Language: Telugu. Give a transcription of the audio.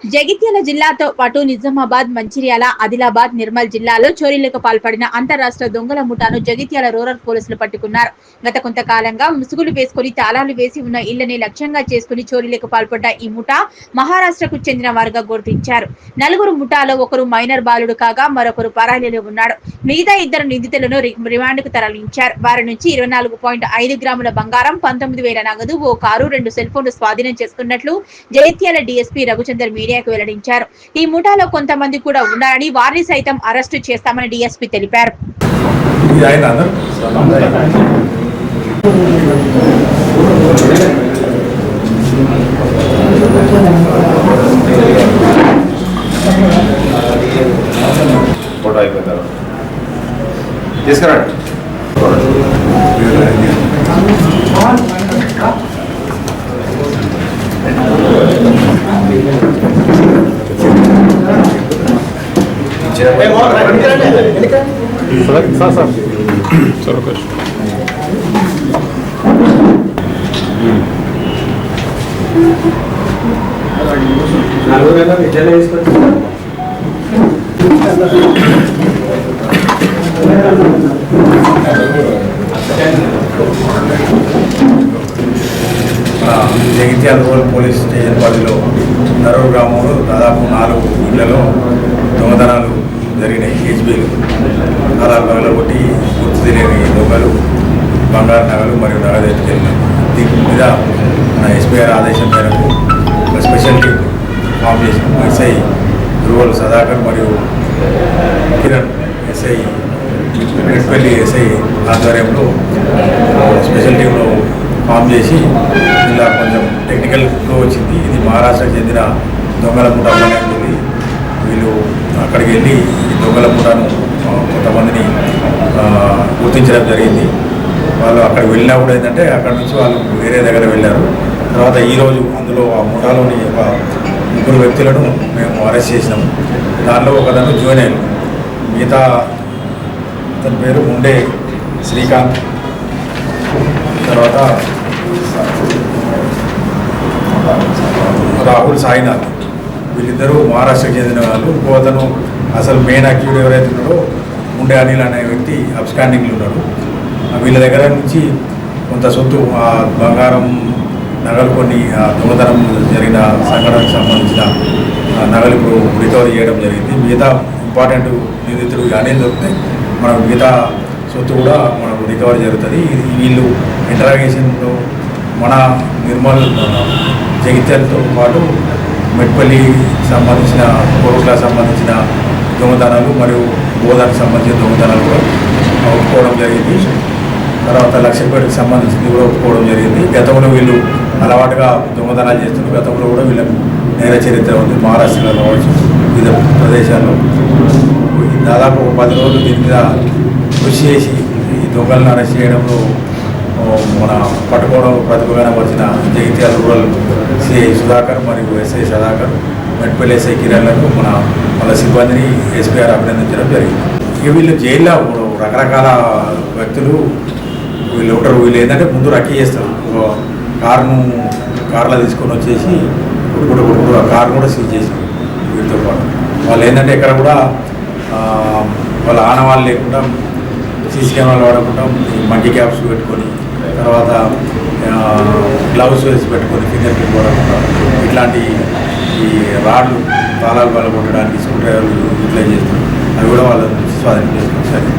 జగిత్యాల జిల్లాతో పాటు నిజామాబాద్, మంచిర్యాల, ఆదిలాబాద్, నిర్మల్ జిల్లాలో చోరీలకు పాల్పడిన అంతరాష్ట్ర దొంగల ముఠాను జగిత్యాల రూరల్ పోలీసులు పట్టుకున్నారు. గత కొంతకాలంగా ముసుగులు వేసుకుని తాళాలు వేసి ఉన్న ఇళ్లని లక్ష్యంగా చేసుకుని చోరీలకు పాల్పడ్డ ఈ ముఠా మహారాష్ట్రకు చెందిన వారుగా గుర్తించారు. నలుగురు ముఠాలో ఒకరు మైనర్ బాలుడు కాగా మరొకరు పరారీలో ఉన్నాడు. మిగతా ఇద్దరు నిందితులను రిమాండ్కు తరలించారు. వారి నుంచి 24.5 గ్రాముల బంగారం, 19,000 నగదు, ఓ కారు, 2 సెల్ ఫోన్లు స్వాధీనం చేసుకున్నట్లు జగిత్యాల డీఎస్పీ రఘుచందర్ మీడియాకు వెల్లడించారు. ఈ ముఠాలో కొంతమంది కూడా ఉన్నారని, వారిని సైతం అరెస్టు చేస్తామని డీఎస్పీ తెలిపారు. తీసుకురండి. జగిత్యాల రూరల్ పోలీస్ స్టేషన్ పరిధిలో నరూరు గ్రామంలో దాదాపు 4 ఇళ్లలో దొంగతనాలు జరిగినాయి. హెచ్బీలు ఆధార్ పగలగొట్టి గుర్తు తెలియని దొంగలు బంగారు నగలు మరియు నగదు ఎత్తుకెళ్ళినారు. దీని మీద మన ఎస్పీఆర్ ఆదేశం మేరకు ఒక స్పెషల్ టీం ఫామ్ చేసిన ఎస్ఐ రూరల్ సదాకర్ మరియు కిరణ్ ఎస్ఐ మెట్పల్లి ఎస్ఐ ఆధ్వర్యంలో స్పెషల్ టీంలో ఫామ్ చేసి ఇలా కొంచెం టెక్నికల్ ఫ్లో వచ్చింది. ఇది మహారాష్ట్రకు చెందిన దొంగల ముఠా అనేది. వీళ్ళు అక్కడికి వెళ్ళి ఈ దొంగల ముఠాను కొంతమందిని గుర్తించడం జరిగింది. వాళ్ళు అక్కడికి వెళ్ళినా కూడా ఏంటంటే అక్కడి నుంచి వాళ్ళు వేరే దగ్గర వెళ్ళారు. తర్వాత ఈరోజు అందులో ఆ ముఠాలోని ఒక 3 వ్యక్తులను మేము అరెస్ట్ చేసినాము. దానిలో ఒకతను జూనియర్, మిగతా అతని పేరు ముండే శ్రీకాంత్, తర్వాత రాహుల్ సాయినాథ్. వీళ్ళిద్దరూ మహారాష్ట్రకు చెందిన వాళ్ళు. ఇంకో అతను అసలు మెయిన్ అక్యూడ్ ఎవరైతే ఉన్నాడో ముండే అనిల్ అనే వ్యక్తి అబ్స్కాండింగ్లు ఉన్నాడు. వీళ్ళ దగ్గర నుంచి కొంత సొత్తు, ఆ బంగారం, నగలు, కొన్ని దొంగతనం జరిగిన సంఘటనకు సంబంధించిన నగలు ఇప్పుడు రికవరీ చేయడం జరిగింది. మిగతా ఇంపార్టెంట్ నిందితుడు అనిల్ దొరికితే మనకు మిగతా సొత్తు కూడా మనకు రికవరీ జరుగుతుంది. వీళ్ళు ఇంటరాగేషన్లో మన నిర్మల్, జగిత్యాలతో పాటు మెట్పల్లి సంబంధించిన, కోరుట్లకు సంబంధించిన దొంగతనాలు మరియు బోధానికి సంబంధించిన దొంగతనాలు కూడా ఒప్పుకోవడం జరిగింది. తర్వాత లక్షపేటకు సంబంధించింది కూడా ఒప్పుకోవడం జరిగింది. గతంలో వీళ్ళు అలవాటుగా దొంగతనాలు చేస్తున్నారు. గతంలో కూడా వీళ్ళకు నేర చరిత్ర ఉంది. మహారాష్ట్రలో కావచ్చు, వివిధ ప్రదేశాల్లో. దాదాపు 10 రోజులు దీని మీద కృషి చేసి ఈ దొంగలను అరెస్ట్ చేయడంలో మన పట్టుకోవడం ప్రతిభగానపరిచిన జగిత్యాల రూరల్ సిఐ సుధాకర్ మరియు ఎస్ఐ సదాకర్, మెట్పల్లి ఎస్ఐ కిరణ్లను వాళ్ళ సిబ్బందిని ఎస్పీఆర్ అభినందించడం జరిగింది. ఇక వీళ్ళు జైల్లో రకరకాల వ్యక్తులు వీళ్ళు ఉంటారు. వీళ్ళు ఏంటంటే ముందు రక్కీ చేస్తారు. కార్లో తీసుకొని వచ్చేసి కొడుకు ఆ కారు కూడా సీజ్ చేసి వీటితో పాటు వాళ్ళు ఏంటంటే ఎక్కడ కూడా వాళ్ళ ఆనవాళ్ళు లేకుండా, సీసీ కెమెరాలు వాడకుండా మంకీ క్యాప్స్ పెట్టుకొని, తర్వాత గ్లౌస్ వేసి పెట్టుకొని, ఫింగర్ ప్రింట్ వాడకుండా ఇట్లాంటి ఈ రాడ్లు తాళాలు కొట్టడానికి స్క్రూ డ్రైవర్లు యూటిలైజ్ చేస్తారు. అవి కూడా వాళ్ళు స్వాధీనం చేసుకుంటారు.